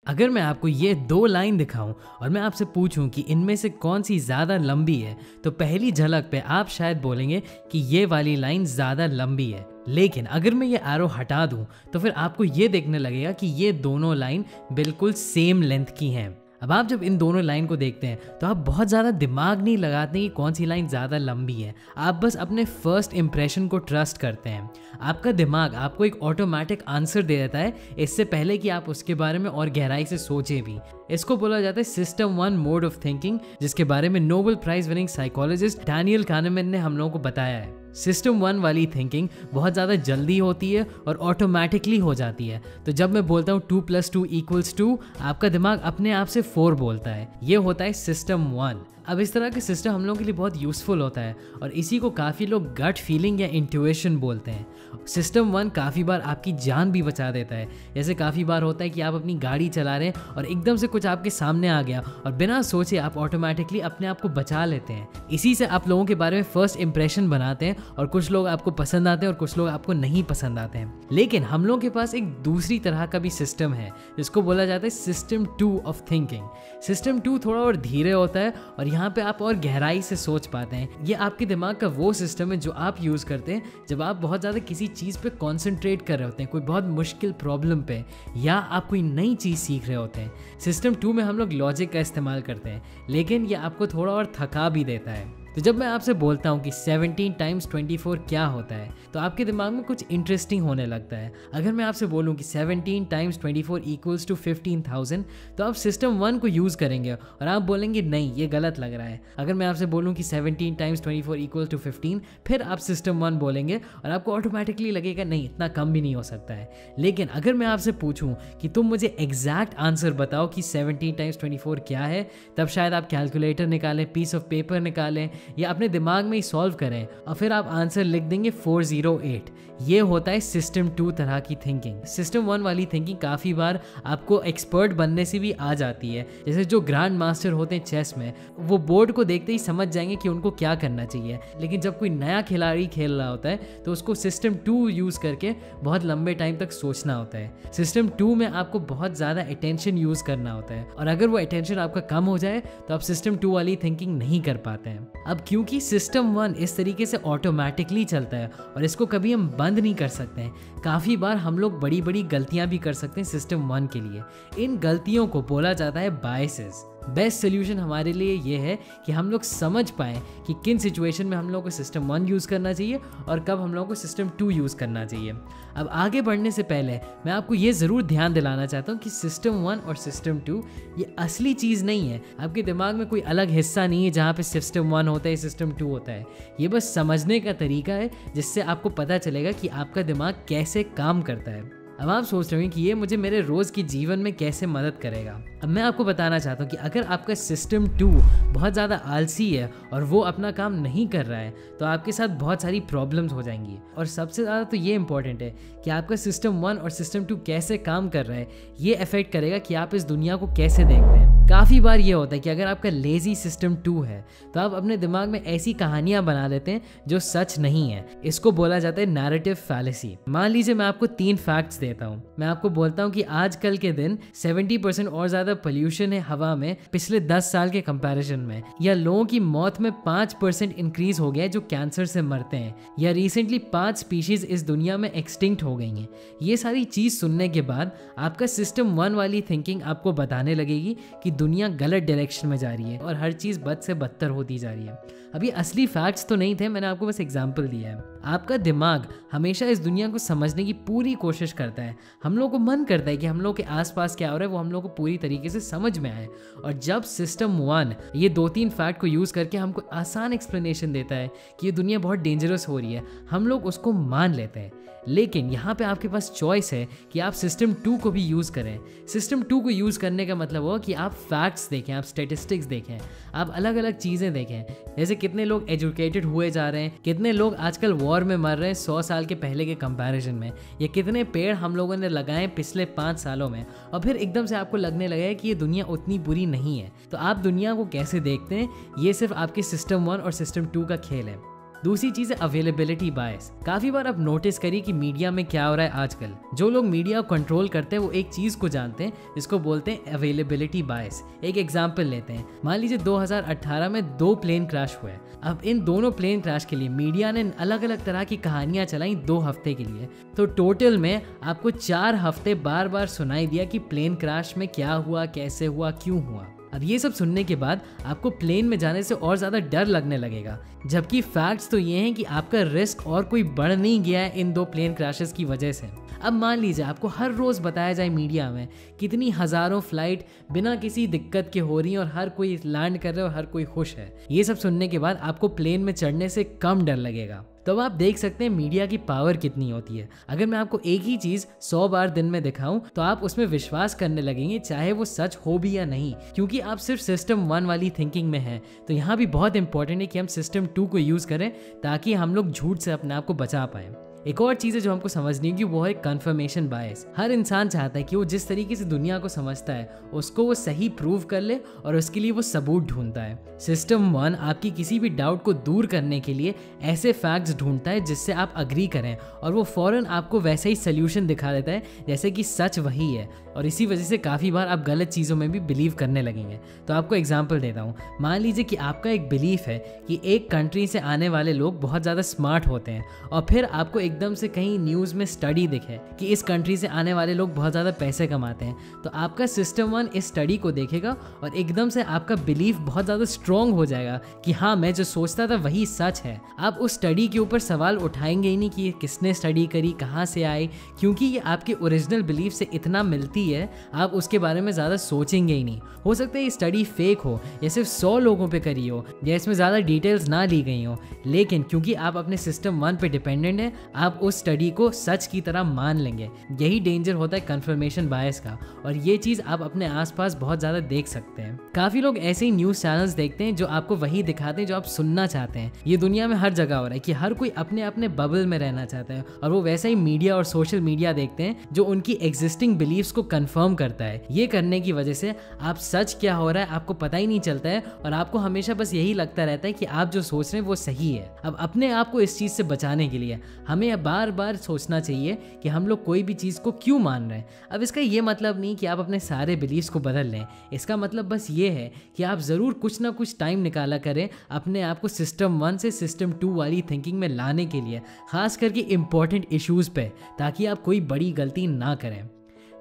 अगर मैं आपको ये दो लाइन दिखाऊं और मैं आपसे पूछूं कि इनमें से कौन सी ज़्यादा लंबी है, तो पहली झलक पे आप शायद बोलेंगे कि ये वाली लाइन ज़्यादा लंबी है। लेकिन अगर मैं ये एरो हटा दूं तो फिर आपको ये देखने लगेगा कि ये दोनों लाइन बिल्कुल सेम लेंथ की हैं। अब आप जब इन दोनों लाइन को देखते हैं तो आप बहुत ज़्यादा दिमाग नहीं लगाते कि कौन सी लाइन ज़्यादा लंबी है। आप बस अपने फर्स्ट इंप्रेशन को ट्रस्ट करते हैं। आपका दिमाग आपको एक ऑटोमेटिक आंसर दे देता है इससे पहले कि आप उसके बारे में और गहराई से सोचें भी। इसको बोला जाता है सिस्टम 1 मोड ऑफ थिंकिंग, जिसके बारे में Nobel prize winning psychologist Daniel kahneman ने हम लोगों को बताया है। सिस्टम 1 वाली थिंकिंग बहुत ज़्यादा जल्दी होती है और ऑटोमेटिकली हो जाती है। तो जब मैं बोलता हूँ 2 + 2 = 2, आपका दिमाग अपने आप से 4 बोलता है। ये होता है सिस्टम 1। अब इस तरह के सिस्टम हम लोगों के लिए बहुत यूज़फुल होता है और इसी को काफ़ी लोग गट फीलिंग या इंट्यूशन बोलते हैं। सिस्टम 1 काफ़ी बार आपकी जान भी बचा देता है। जैसे काफ़ी बार होता है कि आप अपनी गाड़ी चला रहे हैं और एकदम से कुछ आपके सामने आ गया और बिना सोचे आप ऑटोमेटिकली अपने आप को बचा लेते हैं। इसी से आप लोगों के बारे में फर्स्ट इंप्रेशन बनाते हैं और कुछ लोग आपको पसंद आते हैं और कुछ लोग आपको नहीं पसंद आते हैं। लेकिन हम लोगों के पास एक दूसरी तरह का भी सिस्टम है जिसको बोला जाता है सिस्टम 2 ऑफ थिंकिंग। सिस्टम 2 थोड़ा और धीरे होता है और यहाँ पे आप और गहराई से सोच पाते हैं। ये आपके दिमाग का वो सिस्टम है जो आप यूज़ करते हैं जब आप बहुत ज़्यादा किसी चीज़ पे कंसंट्रेट कर रहे होते हैं, कोई बहुत मुश्किल प्रॉब्लम पे, या आप कोई नई चीज़ सीख रहे होते हैं। सिस्टम 2 में हम लोग लॉजिक का इस्तेमाल करते हैं, लेकिन ये आपको थोड़ा और थका भी देता है। तो जब मैं आपसे बोलता हूँ कि 17 × 24 क्या होता है, तो आपके दिमाग में कुछ इंटरेस्टिंग होने लगता है। अगर मैं आपसे बोलूँ कि 17 × 24 = 15,000, तो आप सिस्टम 1 को यूज़ करेंगे और आप बोलेंगे नहीं, ये गलत लग रहा है। अगर मैं आपसे बोलूँ कि 17 × 24 = 15, फिर आप सिस्टम 1 बोलेंगे और आपको ऑटोमेटिकली लगेगा नहीं, इतना कम भी नहीं हो सकता है। लेकिन अगर मैं आपसे पूछूँ कि तुम मुझे एग्जैक्ट आंसर बताओ कि 17 × 24 क्या है, तब शायद आप कैलकुलेटर निकालें, पीस ऑफ पेपर निकालें या अपने दिमाग में ही सॉल्व करें और फिर आप आंसर लिख देंगे 408। ये होता है सिस्टम 2 तरह की थिंकिंग। सिस्टम 1 वाली थिंकिंग काफ़ी बार आपको एक्सपर्ट बनने से भी आ जाती है। जैसे जो ग्रैंड मास्टर होते हैं चेस में, वो बोर्ड को देखते ही समझ जाएंगे कि उनको क्या करना चाहिए। लेकिन जब कोई नया खिलाड़ी खेल रहा होता है तो उसको सिस्टम 2 यूज़ करके बहुत लंबे टाइम तक सोचना होता है। सिस्टम 2 में आपको बहुत ज़्यादा अटेंशन यूज़ करना होता है और अगर वो अटेंशन आपका कम हो जाए तो आप सिस्टम 2 वाली थिंकिंग नहीं कर पाते हैं। अब क्योंकि सिस्टम 1 इस तरीके से ऑटोमेटिकली चलता है और इसको कभी हम बंद नहीं कर सकते हैं, काफ़ी बार हम लोग बड़ी बड़ी गलतियां भी कर सकते हैं सिस्टम 1 के लिए। इन गलतियों को बोला जाता है बायसेस। बेस्ट सोल्यूशन हमारे लिए ये है कि हम लोग समझ पाएँ कि किन सिचुएशन में हम लोगों को सिस्टम 1 यूज़ करना चाहिए और कब हम लोगों को सिस्टम 2 यूज़ करना चाहिए। अब आगे बढ़ने से पहले मैं आपको ये ज़रूर ध्यान दिलाना चाहता हूँ कि सिस्टम 1 और सिस्टम 2 ये असली चीज़ नहीं है। आपके दिमाग में कोई अलग हिस्सा नहीं है जहाँ पे सिस्टम 1 होता है, सिस्टम 2 होता है। ये बस समझने का तरीका है जिससे आपको पता चलेगा कि आपका दिमाग कैसे काम करता है। अब आप सोच रहे हैं कि ये मुझे मेरे रोज़ के जीवन में कैसे मदद करेगा। अब मैं आपको बताना चाहता हूँ कि अगर आपका सिस्टम 2 बहुत ज़्यादा आलसी है और वो अपना काम नहीं कर रहा है तो आपके साथ बहुत सारी प्रॉब्लम्स हो जाएंगी। और सबसे ज़्यादा तो ये इंपॉर्टेंट है कि आपका सिस्टम 1 और सिस्टम 2 कैसे काम कर रहा है, ये अफेक्ट करेगा कि आप इस दुनिया को कैसे देखते हैं। काफ़ी बार ये होता है कि अगर आपका लेज़ी सिस्टम 2 है तो आप अपने दिमाग में ऐसी कहानियाँ बना लेते हैं जो सच नहीं है। इसको बोला जाता है नैरेटिव फैलेसी। मान लीजिए मैं आपको 3 फैक्ट्स देता हूँ। मैं आपको बोलता हूँ कि आजकल के दिन 70% और ज़्यादा पोल्यूशन है हवा में पिछले 10 साल के कंपैरिजन में, या लोगों की मौत में 5% इंक्रीज हो गया है जो कैंसर से मरते हैं, या रिसेंटली 5 स्पीशीज इस दुनिया में एक्सटिंक्ट हो गई हैं। ये सारी चीज़ सुनने के बाद आपका सिस्टम 1 वाली थिंकिंग आपको बताने लगेगी कि दुनिया गलत डायरेक्शन में जा रही है और हर चीज़ बद से बदतर होती जा रही है। अब ये असली फैक्ट्स तो नहीं थे, मैंने आपको बस एग्जाम्पल दिया है। आपका दिमाग हमेशा इस दुनिया को समझने की पूरी कोशिश करता है। हम लोग को मन करता है कि हम लोग के आसपास क्या हो रहा है वो हम लोग को पूरी तरीके से समझ में आए। और जब सिस्टम 1 ये 2-3 फैक्ट को यूज़ करके हमको आसान एक्सप्लेनेशन देता है कि ये दुनिया बहुत डेंजरस हो रही है, हम लोग उसको मान लेते हैं। लेकिन यहाँ पे आपके पास चॉइस है कि आप सिस्टम 2 को भी यूज़ करें। सिस्टम 2 को यूज़ करने का मतलब हो कि आप फैक्ट्स देखें, आप स्टेटिस्टिक्स देखें, आप अलग अलग चीज़ें देखें। जैसे कितने लोग एजुकेटेड हुए जा रहे हैं, कितने लोग आजकल वॉर में मर रहे हैं 100 साल के पहले के कंपैरिजन में, या कितने पेड़ हम लोगों ने लगाए पिछले 5 सालों में, और फिर एकदम से आपको लगने लगा है कि ये दुनिया उतनी बुरी नहीं है। तो आप दुनिया को कैसे देखते हैं ये सिर्फ आपके सिस्टम 1 और सिस्टम 2 का खेल है। दूसरी चीज है अवेलेबिलिटी बायस। काफी बार आप नोटिस करिए कि मीडिया में क्या हो रहा है आजकल, जो लोग मीडिया को कंट्रोल करते हैं वो एक चीज को जानते हैं जिसको बोलते हैं अवेलेबिलिटी बायस। एक एग्जांपल लेते हैं, मान लीजिए 2018 में 2 प्लेन क्रैश हुए। अब इन दोनों प्लेन क्रैश के लिए मीडिया ने अलग अलग तरह की कहानियां चलाई 2 हफ्ते के लिए, तो टोटल में आपको 4 हफ्ते बार बार सुनाई दिया कि प्लेन क्रैश में क्या हुआ, कैसे हुआ, क्यों हुआ। अब ये सब सुनने के बाद आपको प्लेन में जाने से और ज़्यादा डर लगने लगेगा, जबकि फैक्ट्स तो ये हैं कि आपका रिस्क और कोई बढ़ नहीं गया है इन 2 प्लेन क्रैशेस की वजह से। अब मान लीजिए आपको हर रोज़ बताया जाए मीडिया में कितनी हज़ारों फ्लाइट बिना किसी दिक्कत के हो रही हैं और हर कोई लैंड कर रहा है और हर कोई खुश है। ये सब सुनने के बाद आपको प्लेन में चढ़ने से कम डर लगेगा। तो अब आप देख सकते हैं मीडिया की पावर कितनी होती है। अगर मैं आपको एक ही चीज़ 100 बार दिन में दिखाऊं तो आप उसमें विश्वास करने लगेंगे, चाहे वो सच हो भी या नहीं, क्योंकि आप सिर्फ सिस्टम 1 वाली थिंकिंग में हैं। तो यहाँ भी बहुत इंपॉर्टेंट है कि हम सिस्टम 2 को यूज़ करें ताकि हम लोग झूठ से अपने आप को बचा पाएं। एक और चीज़ है जो हमको समझनी होगी, वो है कन्फर्मेशन बायस। हर इंसान चाहता है कि वो जिस तरीके से दुनिया को समझता है उसको वो सही प्रूव कर ले और उसके लिए वो सबूत ढूंढता है। सिस्टम 1 आपकी किसी भी डाउट को दूर करने के लिए ऐसे फैक्ट्स ढूंढता है जिससे आप अग्री करें, और वो फौरन आपको वैसा ही सोल्यूशन दिखा देता है जैसे कि सच वही है, और इसी वजह से काफ़ी बार आप गलत चीज़ों में भी बिलीव करने लगेंगे। तो आपको एग्जाम्पल देता हूँ। मान लीजिए कि आपका एक बिलीफ है कि एक कंट्री से आने वाले लोग बहुत ज़्यादा स्मार्ट होते हैं, और फिर आपको एकदम से कहीं न्यूज़ में स्टडी दिखे कि इस कंट्री से आने वाले लोग बहुत ज़्यादा पैसे कमाते हैं, तो आपका सिस्टम 1 इस स्टडी को देखेगा और एकदम से आपका बिलीफ बहुत ज़्यादा स्ट्रॉन्ग हो जाएगा कि हाँ, मैं जो सोचता था वही सच है। आप उस स्टडी के ऊपर सवाल उठाएंगे ही नहीं कि ये किसने स्टडी करी, कहाँ से आई, क्योंकि ये आपके ओरिजिनल बिलीफ से इतना मिलती है, आप उसके बारे में ज़्यादा सोचेंगे ही नहीं। हो सकता है ये स्टडी फेक हो या सिर्फ 100 लोगों पे करी हो या इसमें ज़्यादा डिटेल्स ना ली गई हो, लेकिन क्योंकि आप अपने सिस्टम 1 पे डिपेंडेंट है, आप उस स्टडी को सच की तरह मान लेंगे। यही डेंजर होता है कन्फर्मेशन बायस का, और ये चीज़ आप अपने आसपास बहुत ज़्यादा देख सकते हैं। काफ़ी लोग ऐसे ही न्यूज़ चैनल्स देखते हैं जो आपको वही दिखाते हैं जो आप सुनना चाहते हैं। ये दुनिया में हर जगह हो रहा है कि हर कोई अपने अपने बबल में रहना चाहता है, और वो वैसा ही मीडिया और सोशल मीडिया देखते हैं जो उनकी एग्जिस्टिंग बिलीव्स को कंफर्म करता है। ये करने की वजह से आप सच क्या हो रहा है आपको पता ही नहीं चलता है, और आपको हमेशा बस यही लगता रहता है कि आप जो सोच रहे हैं वो सही है। अब अपने आप को इस चीज़ से बचाने के लिए हमें बार बार सोचना चाहिए कि हम लोग कोई भी चीज़ को क्यों मान रहे हैं। अब इसका ये मतलब नहीं कि आप अपने सारे बिलीव्स को बदल लें, इसका मतलब बस ये है कि आप ज़रूर कुछ ना कुछ टाइम निकाला करें अपने आप को सिस्टम 1 से सिस्टम 2 वाली थिंकिंग में लाने के लिए, खास करके इंपॉर्टेंट इश्यूज़ पे, ताकि आप कोई बड़ी गलती ना करें।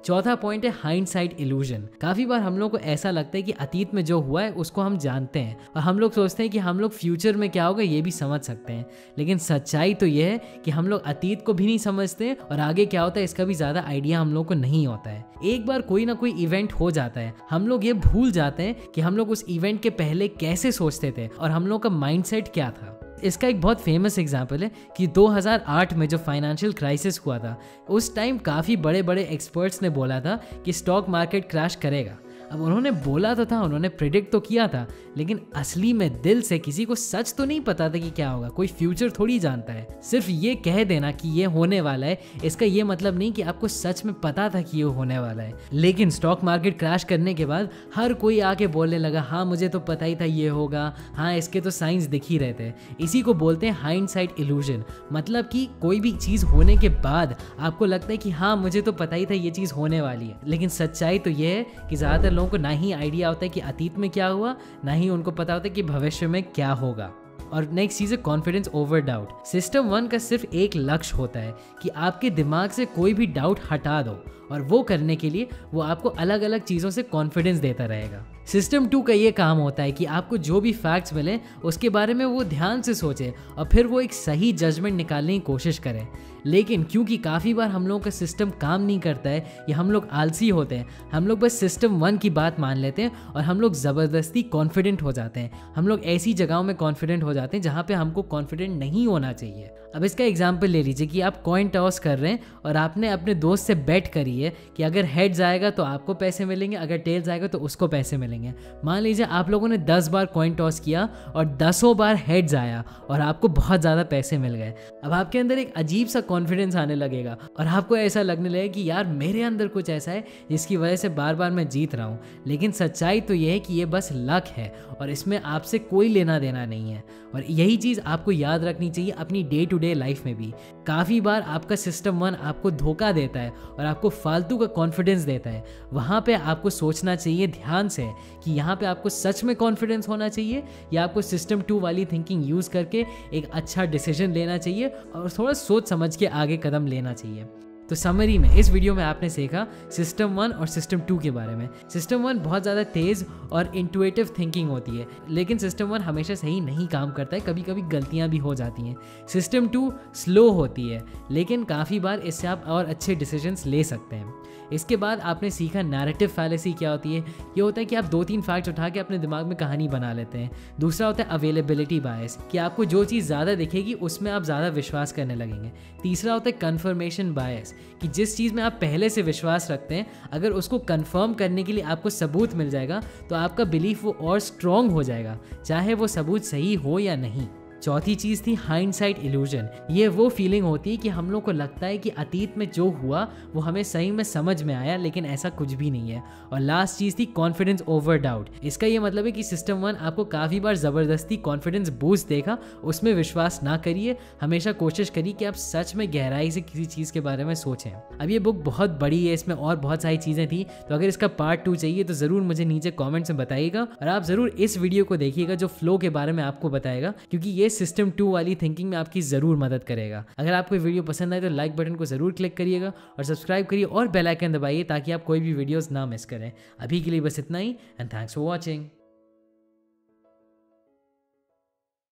चौथा पॉइंट है हाइंडसाइट इल्यूजन। काफ़ी बार हम लोग को ऐसा लगता है कि अतीत में जो हुआ है उसको हम जानते हैं, और हम लोग सोचते हैं कि हम लोग फ्यूचर में क्या होगा ये भी समझ सकते हैं, लेकिन सच्चाई तो ये है कि हम लोग अतीत को भी नहीं समझते और आगे क्या होता है इसका भी ज़्यादा आइडिया हम लोग को नहीं होता है। एक बार कोई ना कोई इवेंट हो जाता है, हम लोग ये भूल जाते हैं कि हम लोग उस इवेंट के पहले कैसे सोचते थे और हम लोग का माइंडसेट क्या था। इसका एक बहुत फेमस एग्जाम्पल है कि 2008 में जो फाइनेंशियल क्राइसिस हुआ था, उस टाइम काफ़ी बड़े बड़े एक्सपर्ट्स ने बोला था कि स्टॉक मार्केट क्रैश करेगा। अब उन्होंने बोला तो था, उन्होंने प्रिडिक्ट तो किया था, लेकिन असली में दिल से किसी को सच तो नहीं पता था कि क्या होगा। कोई फ्यूचर थोड़ी जानता है। सिर्फ ये कह देना कि ये होने वाला है, इसका ये मतलब नहीं कि आपको सच में पता था कि ये होने वाला है। लेकिन स्टॉक मार्केट क्रैश करने के बाद हर कोई आके बोलने लगा, हाँ मुझे तो पता ही था ये होगा, हाँ इसके तो साइंस दिख ही रहे थे। इसी को बोलते हैं हाइंडसाइट इल्यूजन। मतलब कि कोई भी चीज़ होने के बाद आपको लगता है कि हाँ मुझे तो पता ही था ये चीज़ होने वाली है, लेकिन सच्चाई तो ये है कि ज़्यादातर लोगों को ना ही आइडिया होता है कि अतीत में क्या हुआ, ना ही उनको पता होता है कि भविष्य में क्या होगा। और नेक्स्ट चीज़ है कॉन्फिडेंस ओवर डाउट। सिस्टम 1 का सिर्फ एक लक्ष्य होता है कि आपके दिमाग से कोई भी डाउट हटा दो, और वो करने के लिए वो आपको अलग अलग चीज़ों से कॉन्फिडेंस देता रहेगा। सिस्टम 2 का ये काम होता है कि आपको जो भी फैक्ट्स मिले उसके बारे में वो ध्यान से सोचे और फिर वो एक सही जजमेंट निकालने की कोशिश करें। लेकिन क्योंकि काफ़ी बार हम लोगों का सिस्टम काम नहीं करता है या हम लोग आलसी होते हैं, हम लोग बस सिस्टम 1 की बात मान लेते हैं और हम लोग ज़बरदस्ती कॉन्फिडेंट हो जाते हैं। हम लोग ऐसी जगहों में कॉन्फिडेंट हो जाते हैं जहाँ पे हमको कॉन्फिडेंट नहीं होना चाहिए। अब इसका एग्जाम्पल ले लीजिए कि आप कॉइन टॉस कर रहे हैं और आपने अपने दोस्त से बेट करी रही है कि अगर हेड्स आएगा तो आपको पैसे मिलेंगे, अगर टेल्स आएगा तो उसको पैसे मिलेंगे। मान लीजिए आप लोगों ने 10 बार कॉइन टॉस किया और 10 बार हेड्स आया और आपको बहुत ज़्यादा पैसे मिल गए। अब आपके अंदर एक अजीब सा कॉन्फिडेंस आने लगेगा और आपको ऐसा लगने लगेगा कि यार मेरे अंदर कुछ ऐसा है जिसकी वजह से बार बार मैं जीत रहा हूँ। लेकिन सच्चाई तो यह है कि ये बस लक है और इसमें आपसे कोई लेना देना नहीं है। और यही चीज़ आपको याद रखनी चाहिए अपनी डे टू डे लाइफ में भी। काफ़ी बार आपका सिस्टम 1 आपको धोखा देता है और आपको फालतू का कॉन्फिडेंस देता है। वहाँ पे आपको सोचना चाहिए ध्यान से कि यहाँ पे आपको सच में कॉन्फिडेंस होना चाहिए या आपको सिस्टम 2 वाली थिंकिंग यूज़ करके एक अच्छा डिसीजन लेना चाहिए और थोड़ा सोच समझ के आगे कदम लेना चाहिए। तो समरी में इस वीडियो में आपने सीखा सिस्टम 1 और सिस्टम 2 के बारे में। सिस्टम 1 बहुत ज़्यादा तेज़ और इंट्यूटिव थिंकिंग होती है, लेकिन सिस्टम 1 हमेशा सही नहीं काम करता है, कभी कभी गलतियां भी हो जाती हैं। सिस्टम 2 स्लो होती है, लेकिन काफ़ी बार इससे आप और अच्छे डिसीजंस ले सकते हैं। इसके बाद आपने सीखा नैरेटिव फैलेसी क्या होती है। ये होता है कि आप 2-3 फैक्ट्स उठा के अपने दिमाग में कहानी बना लेते हैं। दूसरा होता है अवेलेबिलिटी बायस, कि आपको जो चीज़ ज़्यादा दिखेगी उसमें आप ज़्यादा विश्वास करने लगेंगे। तीसरा होता है कन्फर्मेशन बायस, कि जिस चीज़ में आप पहले से विश्वास रखते हैं अगर उसको कंफर्म करने के लिए आपको सबूत मिल जाएगा तो आपका बिलीफ वो और स्ट्रॉन्ग हो जाएगा, चाहे वो सबूत सही हो या नहीं। चौथी चीज़ थी हाइंडसाइट इल्यूजन। ये वो फीलिंग होती है कि हम लोग को लगता है कि अतीत में जो हुआ वो हमें सही में समझ में आया, लेकिन ऐसा कुछ भी नहीं है। और लास्ट चीज़ थी कॉन्फिडेंस ओवर डाउट। इसका ये मतलब है कि सिस्टम 1 आपको काफ़ी बार ज़बरदस्ती कॉन्फिडेंस बूस्ट देगा, उसमें विश्वास ना करिए। हमेशा कोशिश करिए कि आप सच में गहराई से किसी चीज़ के बारे में सोचें। अब ये बुक बहुत बड़ी है, इसमें और बहुत सारी चीज़ें थी, तो अगर इसका पार्ट 2 चाहिए तो ज़रूर मुझे नीचे कॉमेंट्स में बताइएगा। और आप ज़रूर इस वीडियो को देखिएगा जो फ्लो के बारे में आपको बताएगा, क्योंकि ये सिस्टम 2 वाली थिंकिंग में आपकी ज़रूर मदद करेगा। अगर आपको वीडियो पसंद आए तो लाइक बटन को ज़रूर क्लिक करिएगा और सब्सक्राइब करिए और बेल आइकन दबाइए ताकि आप कोई भी वीडियोस ना मिस करें। अभी के लिए बस इतना ही, एंड थैंक्स फॉर वॉचिंग।